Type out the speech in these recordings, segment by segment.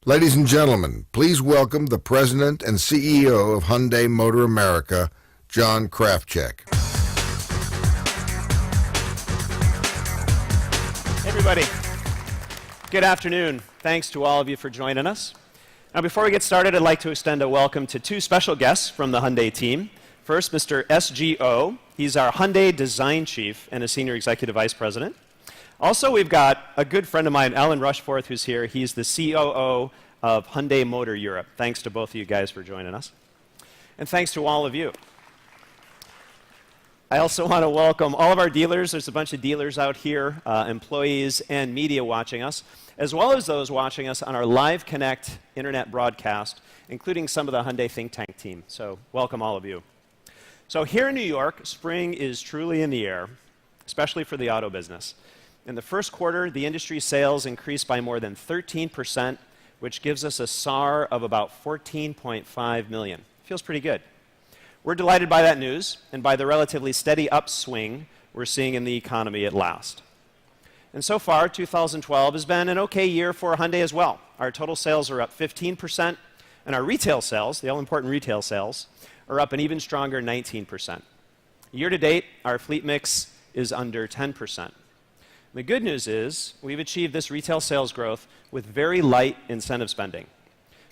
Ladies and gentlemen, please welcome the President and CEO of Hyundai Motor America, John Krafcik. Hey everybody, good afternoon. Thanks to all of you for joining us. Now before we get started, I'd like to extend a welcome to two special guests from the Hyundai team. First, Mr. SGO. He's our Hyundai Design Chief and a Senior Executive Vice President. Also, we've got a good friend of mine, Alan Rushforth, who's here. He's the COO of Hyundai Motor Europe. Thanks to both of you guys for joining us. And thanks to all of you. I also want to welcome all of our dealers. There's a bunch of dealers out here, employees and media watching us, as well as those watching us on our Live Connect internet broadcast, including some of the Hyundai think tank team. So welcome all of you. So here in New York, spring is truly in the air, especially for the auto business. In the first quarter, the industry sales increased by more than 13%, which gives us a SAAR of about 14.5 million. Feels pretty good. We're delighted by that news and by the relatively steady upswing we're seeing in the economy at last. And so far, 2012 has been an okay year for Hyundai as well. Our total sales are up 15%, and our retail sales, the all-important retail sales, are up an even stronger 19%. Year to date, our fleet mix is under 10%. The good news is we've achieved this retail sales growth with very light incentive spending.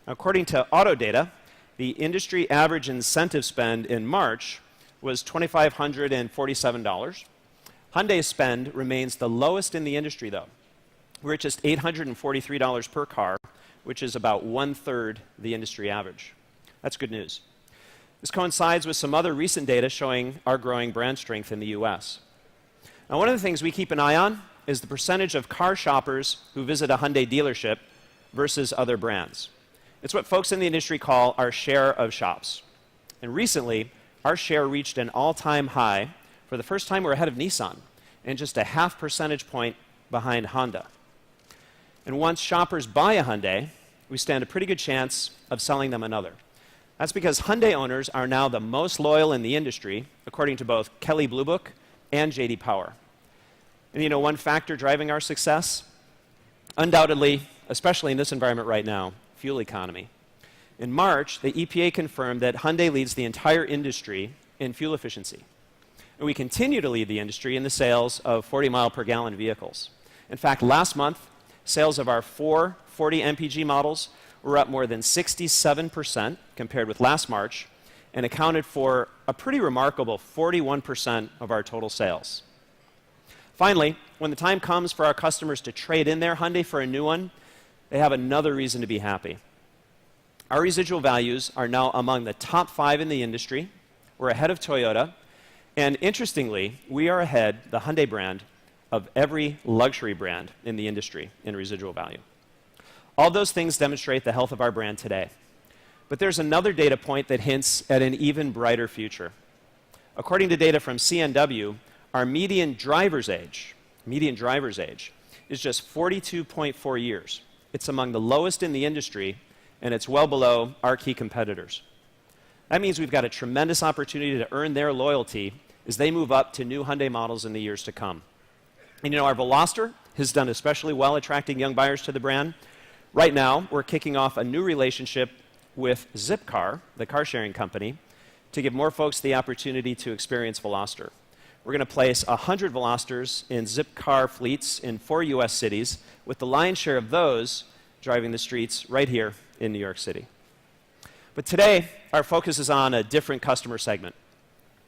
According to auto data, the industry average incentive spend in March was $2,547. Hyundai's spend remains the lowest in the industry, though. We're at just $843 per car, which is about one-third the industry average. That's good news. This coincides with some other recent data showing our growing brand strength in the U.S. Now, one of the things we keep an eye on is the percentage of car shoppers who visit a Hyundai dealership versus other brands. It's what folks in the industry call our share of shops. And recently, our share reached an all-time high. For the first time, we're ahead of Nissan and just a half percentage point behind Honda. And once shoppers buy a Hyundai, we stand a pretty good chance of selling them another. That's because Hyundai owners are now the most loyal in the industry, according to both Kelley Blue Book and J.D. Power. And you know one factor driving our success? Undoubtedly, especially in this environment right now, fuel economy. In March, the EPA confirmed that Hyundai leads the entire industry in fuel efficiency. And we continue to lead the industry in the sales of 40-mile-per-gallon vehicles. In fact, last month, sales of our 440 MPG models were up more than 67% compared with last March and accounted for a pretty remarkable 41% of our total sales. Finally, when the time comes for our customers to trade in their Hyundai for a new one, they have another reason to be happy. Our residual values are now among the top 5 in the industry. We're ahead of Toyota. And interestingly, we are ahead, the Hyundai brand, of every luxury brand in the industry in residual value. All those things demonstrate the health of our brand today. But there's another data point that hints at an even brighter future. According to data from CNW, our median driver's age is just 42.4 years. It's among the lowest in the industry, and it's well below our key competitors. That means we've got a tremendous opportunity to earn their loyalty as they move up to new Hyundai models in the years to come. And you know, our Veloster has done especially well attracting young buyers to the brand. Right now, we're kicking off a new relationship with Zipcar, the car-sharing company, to give more folks the opportunity to experience Veloster. We're going to place 100 Velosters in Zipcar fleets in 4 U.S. cities, with the lion's share of those driving the streets right here in New York City. But today, our focus is on a different customer segment.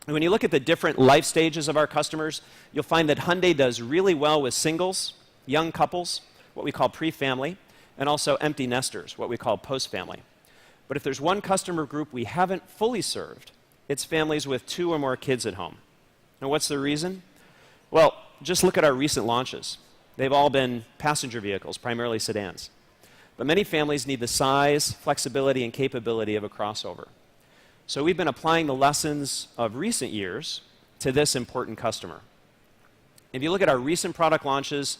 And when you look at the different life stages of our customers, you'll find that Hyundai does really well with singles, young couples, what we call pre-family, and also empty nesters, what we call post-family. But if there's one customer group we haven't fully served, it's families with 2 or more kids at home. And what's the reason? Well, just look at our recent launches. They've all been passenger vehicles, primarily sedans. But many families need the size, flexibility, and capability of a crossover. So we've been applying the lessons of recent years to this important customer. If you look at our recent product launches,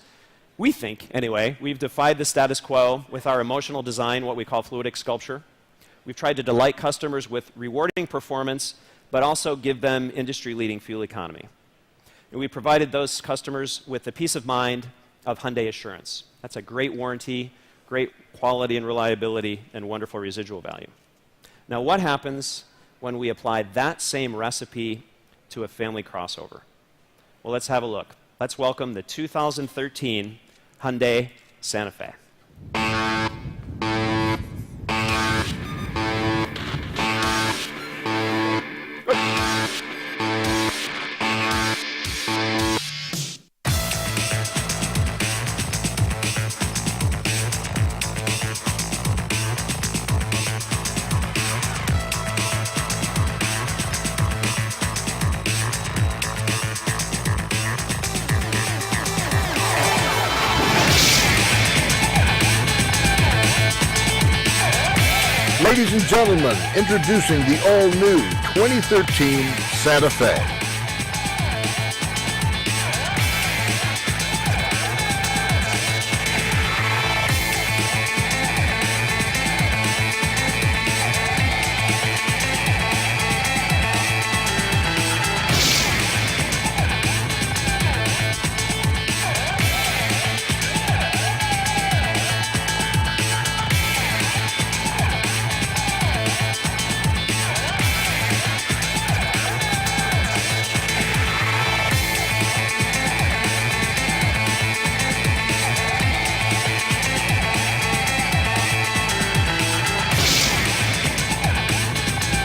we think, anyway, we've defied the status quo with our emotional design, what we call fluidic sculpture. We've tried to delight customers with rewarding performance, but also give them industry-leading fuel economy. And we provided those customers with the peace of mind of Hyundai Assurance. That's a great warranty great quality and reliability, and wonderful residual value. Now, what happens when we apply that same recipe to a family crossover? Well, let's have a look. Let's welcome the 2013 Hyundai Santa Fe. Ladies and gentlemen, introducing the all-new 2013 Santa Fe.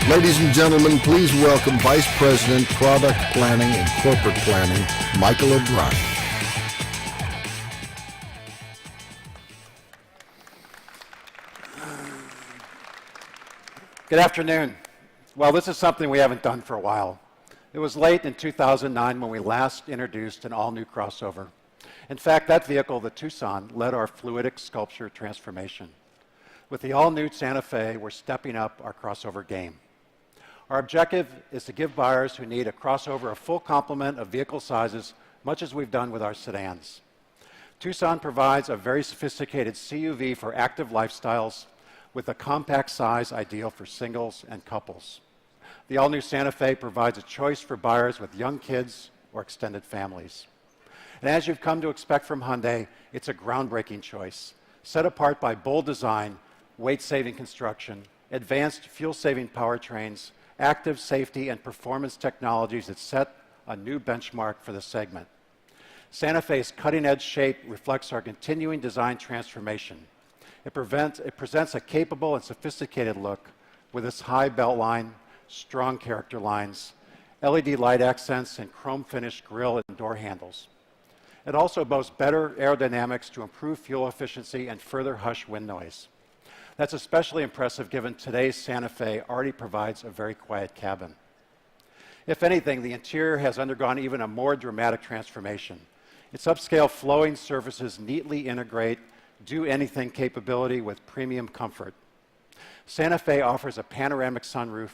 Ladies and gentlemen, please welcome Vice President, Product Planning and Corporate Planning, Michael O'Brien. Good afternoon. Well, this is something we haven't done for a while. It was late in 2009 when we last introduced an all-new crossover. In fact, that vehicle, the Tucson, led our fluidic sculpture transformation. With the all-new Santa Fe, we're stepping up our crossover game. Our objective is to give buyers who need a crossover a full complement of vehicle sizes, much as we've done with our sedans. Tucson provides a very sophisticated CUV for active lifestyles with a compact size ideal for singles and couples. The all-new Santa Fe provides a choice for buyers with young kids or extended families. And as you've come to expect from Hyundai, it's a groundbreaking choice, set apart by bold design, weight-saving construction, advanced fuel-saving powertrains, active safety and performance technologies that set a new benchmark for the segment. Santa Fe's cutting-edge shape reflects our continuing design transformation. It presents a capable and sophisticated look with its high belt line, strong character lines, LED light accents, and chrome-finished grille and door handles. It also boasts better aerodynamics to improve fuel efficiency and further hush wind noise. That's especially impressive given today's Santa Fe already provides a very quiet cabin. If anything, the interior has undergone even a more dramatic transformation. Its upscale flowing surfaces neatly integrate do-anything capability with premium comfort. Santa Fe offers a panoramic sunroof,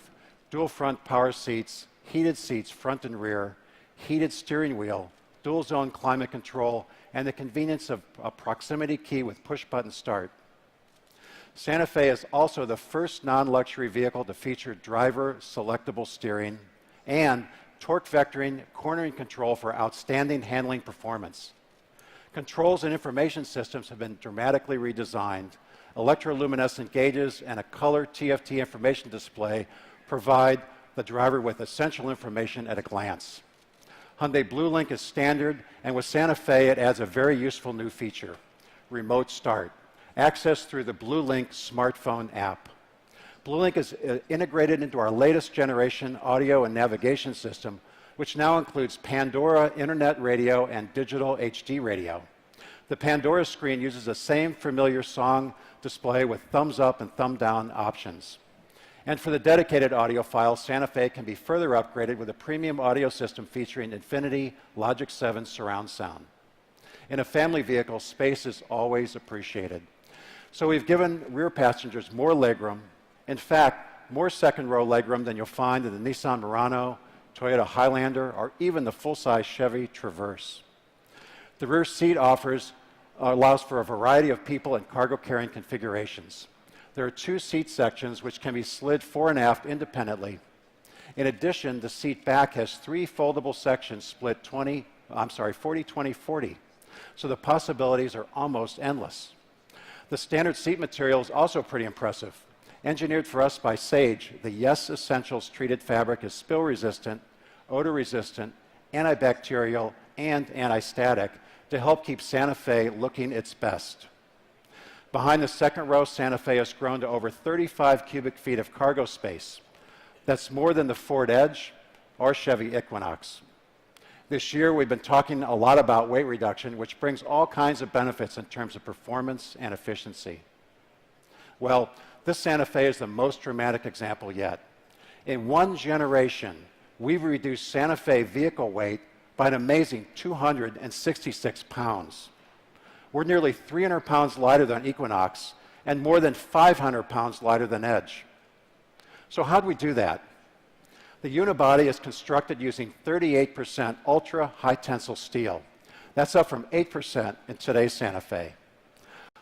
dual front power seats, heated seats front and rear, heated steering wheel, dual-zone climate control, and the convenience of a proximity key with push-button start. Santa Fe is also the first non-luxury vehicle to feature driver selectable steering and torque vectoring cornering control for outstanding handling performance. Controls and information systems have been dramatically redesigned. Electroluminescent gauges and a color TFT information display provide the driver with essential information at a glance. Hyundai BlueLink is standard, and with Santa Fe it adds a very useful new feature, remote start. Access through the BlueLink smartphone app. BlueLink is integrated into our latest generation audio and navigation system, which now includes Pandora Internet Radio and digital HD radio. The Pandora screen uses the same familiar song display with thumbs up and thumb down options. And for the dedicated audiophile, Santa Fe can be further upgraded with a premium audio system featuring Infinity Logic 7 surround sound. In a family vehicle, space is always appreciated. So we've given rear passengers more legroom, in fact, more second-row legroom than you'll find in the Nissan Murano, Toyota Highlander, or even the full-size Chevy Traverse. The rear seat allows for a variety of people and cargo-carrying configurations. There are two seat sections which can be slid fore and aft independently. In addition, the seat back has three foldable sections split 40-20-40, so the possibilities are almost endless. The standard seat material is also pretty impressive. Engineered for us by Sage, the Yes Essentials treated fabric is spill resistant, odor resistant, antibacterial, and anti-static to help keep Santa Fe looking its best. Behind the second row, Santa Fe has grown to over 35 cubic feet of cargo space. That's more than the Ford Edge or Chevy Equinox. This year, we've been talking a lot about weight reduction, which brings all kinds of benefits in terms of performance and efficiency. Well, this Santa Fe is the most dramatic example yet. In one generation, we've reduced Santa Fe vehicle weight by an amazing 266 pounds. We're nearly 300 pounds lighter than Equinox and more than 500 pounds lighter than Edge. So how do we do that? The unibody is constructed using 38% ultra high tensile steel. That's up from 8% in today's Santa Fe.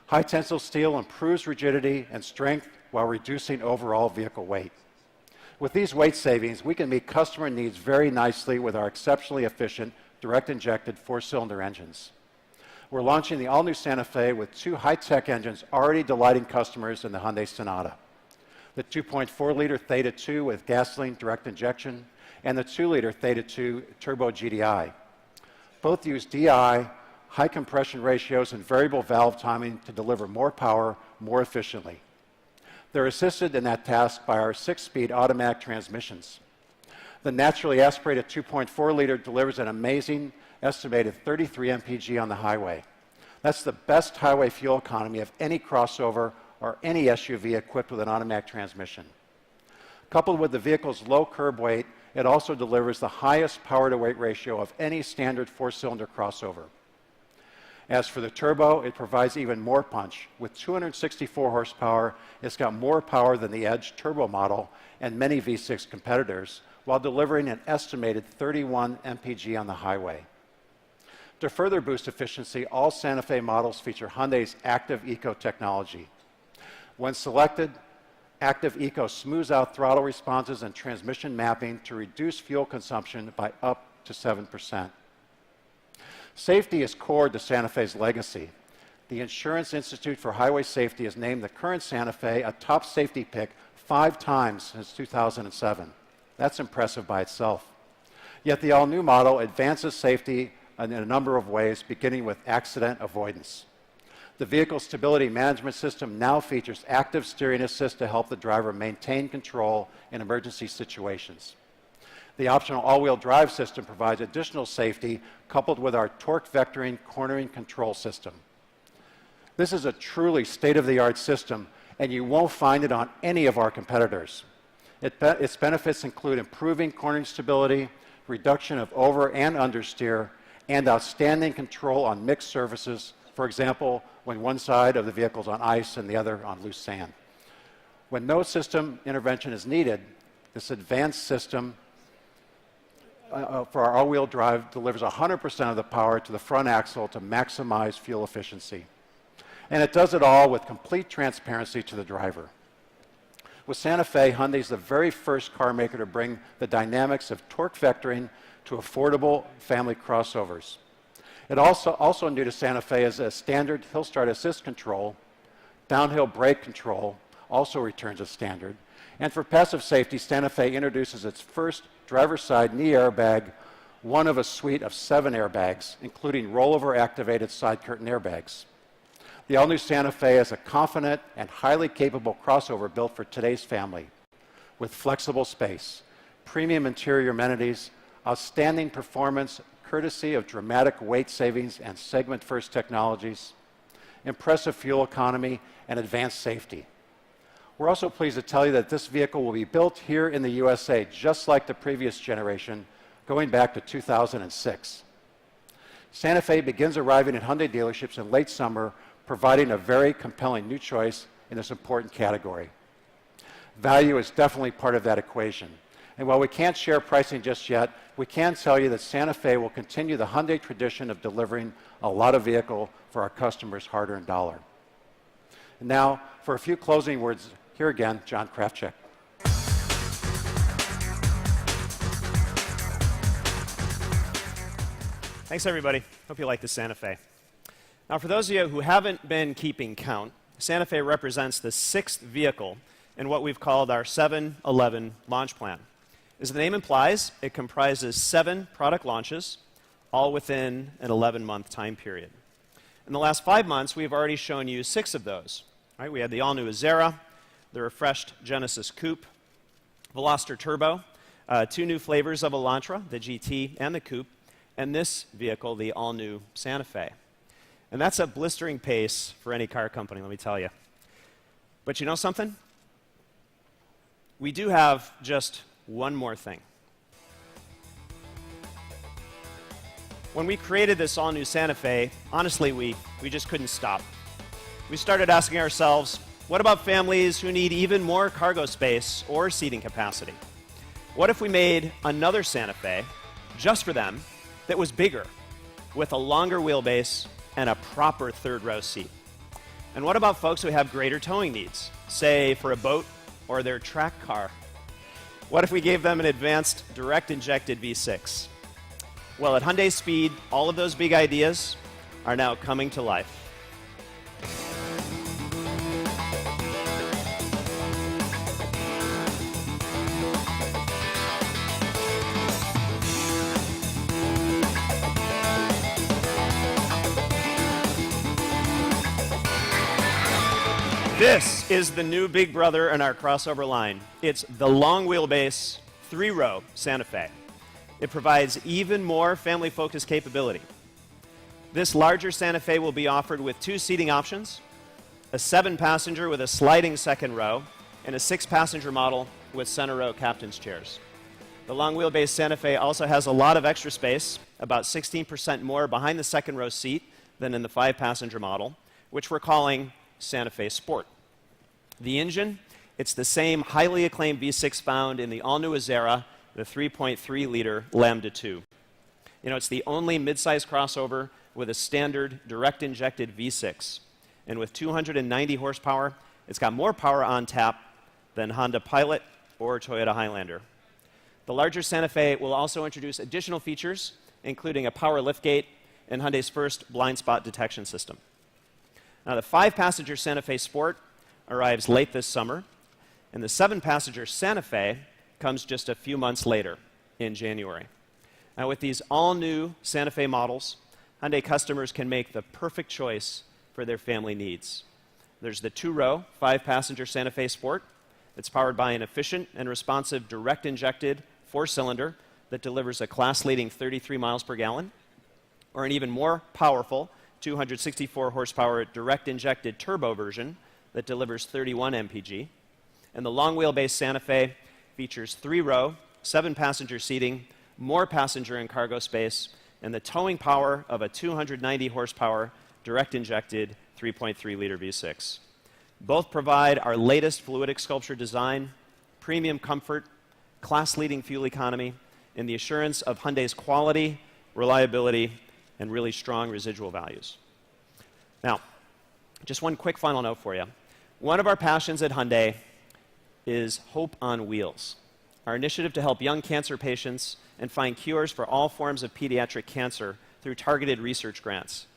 High tensile steel improves rigidity and strength while reducing overall vehicle weight. With these weight savings, we can meet customer needs very nicely with our exceptionally efficient direct injected four-cylinder engines. We're launching the all-new Santa Fe with two high-tech engines already delighting customers in the Hyundai Sonata. The 2.4-liter Theta 2 with gasoline direct injection and the 2-liter Theta 2 turbo GDI. Both use DI, high compression ratios, and variable valve timing to deliver more power more efficiently. They're assisted in that task by our 6-speed automatic transmissions. The naturally aspirated 2.4-liter delivers an amazing estimated 33 mpg on the highway. That's the best highway fuel economy of any crossover or any SUV equipped with an automatic transmission. Coupled with the vehicle's low curb weight, it also delivers the highest power-to-weight ratio of any standard four-cylinder crossover. As for the turbo, it provides even more punch. With 264 horsepower, it's got more power than the Edge turbo model and many V6 competitors, while delivering an estimated 31 mpg on the highway. To further boost efficiency, all Santa Fe models feature Hyundai's Active Eco technology. When selected, Active Eco smooths out throttle responses and transmission mapping to reduce fuel consumption by up to 7%. Safety is core to Santa Fe's legacy. The Insurance Institute for Highway Safety has named the current Santa Fe a top safety pick 5 times since 2007. That's impressive by itself. Yet the all-new model advances safety in a number of ways, beginning with accident avoidance. The vehicle stability management system now features active steering assist to help the driver maintain control in emergency situations. The optional all-wheel drive system provides additional safety coupled with our torque vectoring cornering control system. This is a truly state-of-the-art system, and you won't find it on any of our competitors. Its benefits include improving cornering stability, reduction of over and understeer, and outstanding control on mixed surfaces, for example, when one side of the vehicle is on ice and the other on loose sand. When no system intervention is needed, this advanced system for our all-wheel drive delivers 100% of the power to the front axle to maximize fuel efficiency. And it does it all with complete transparency to the driver. With Santa Fe, Hyundai is the very first car maker to bring the dynamics of torque vectoring to affordable family crossovers. It also new to Santa Fe is a standard hill start assist control. Downhill brake control also returns as standard. And for passive safety, Santa Fe introduces its first driver's side knee airbag, one of a suite of 7 airbags, including rollover activated side curtain airbags. The all-new Santa Fe is a confident and highly capable crossover built for today's family, with flexible space, premium interior amenities, outstanding performance, courtesy of dramatic weight savings and segment-first technologies, impressive fuel economy, and advanced safety. We're also pleased to tell you that this vehicle will be built here in the USA, just like the previous generation, going back to 2006. Santa Fe begins arriving at Hyundai dealerships in late summer, providing a very compelling new choice in this important category. Value is definitely part of that equation. And while we can't share pricing just yet, we can tell you that Santa Fe will continue the Hyundai tradition of delivering a lot of vehicle for our customers' hard-earned dollar. And now, for a few closing words, here again, John Krafcik. Thanks, everybody. Hope you like the Santa Fe. Now, for those of you who haven't been keeping count, Santa Fe represents the 6th vehicle in what we've called our 7-11 launch plan. As the name implies, it comprises 7 product launches, all within an 11-month time period. In the last 5 months, we've already shown you 6 of those. Right? We had the all-new Azera, the refreshed Genesis Coupe, Veloster Turbo, 2 new flavors of Elantra, the GT and the Coupe, and this vehicle, the all-new Santa Fe. And that's a blistering pace for any car company, let me tell you. But you know something? We do have just one more thing. When we created this all-new Santa Fe, honestly, we just couldn't stop. We started asking ourselves, what about families who need even more cargo space or seating capacity? What if we made another Santa Fe, just for them, that was bigger, with a longer wheelbase and a proper third-row seat? And what about folks who have greater towing needs, say for a boat or their track car? What if we gave them an advanced direct-injected V6? Well, at Hyundai Speed, all of those big ideas are now coming to life. This is the new big brother in our crossover line. It's the long wheelbase, 3-row Santa Fe. It provides even more family-focused capability. This larger Santa Fe will be offered with 2 seating options, a 7-passenger with a sliding second row, and a 6-passenger model with center row captain's chairs. The long wheelbase Santa Fe also has a lot of extra space, about 16% more behind the second row seat than in the 5-passenger model, which we're calling Santa Fe Sport. The engine, it's the same highly acclaimed V6 found in the all-new Azera, the 3.3-liter Lambda 2. You know, it's the only midsize crossover with a standard direct-injected V6. And with 290 horsepower, it's got more power on tap than Honda Pilot or Toyota Highlander. The larger Santa Fe will also introduce additional features, including a power liftgate and Hyundai's first blind spot detection system. Now, the 5-passenger Santa Fe Sport arrives late this summer, and the 7-passenger Santa Fe comes just a few months later, in January. Now, with these all-new Santa Fe models, Hyundai customers can make the perfect choice for their family needs. There's the 2-row, 5-passenger Santa Fe Sport that's powered by an efficient and responsive direct-injected 4-cylinder that delivers a class-leading 33 miles per gallon, or an even more powerful 264 horsepower direct-injected turbo version that delivers 31 mpg. And the long wheelbase Santa Fe features 3-row, 7-passenger seating, more passenger and cargo space, and the towing power of a 290 horsepower direct-injected 3.3-liter V6. Both provide our latest fluidic sculpture design, premium comfort, class-leading fuel economy, and the assurance of Hyundai's quality, reliability, and really strong residual values. Now, just one quick final note for you. One of our passions at Hyundai is Hope on Wheels, our initiative to help young cancer patients and find cures for all forms of pediatric cancer through targeted research grants.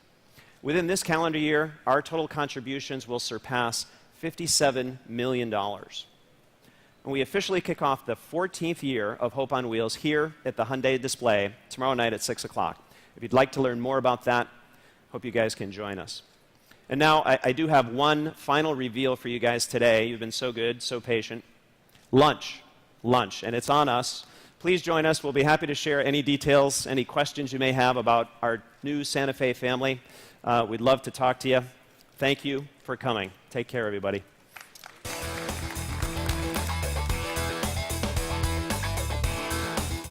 Within this calendar year, our total contributions will surpass $57 million. And we officially kick off the 14th year of Hope on Wheels here at the Hyundai display tomorrow night at 6 o'clock. If you'd like to learn more about that, hope you guys can join us. And now I do have one final reveal for you guys today. You've been so good, so patient. Lunch, and it's on us. Please join us. We'll be happy to share any details, any questions you may have about our new Santa Fe family. We'd love to talk to you. Thank you for coming. Take care, everybody.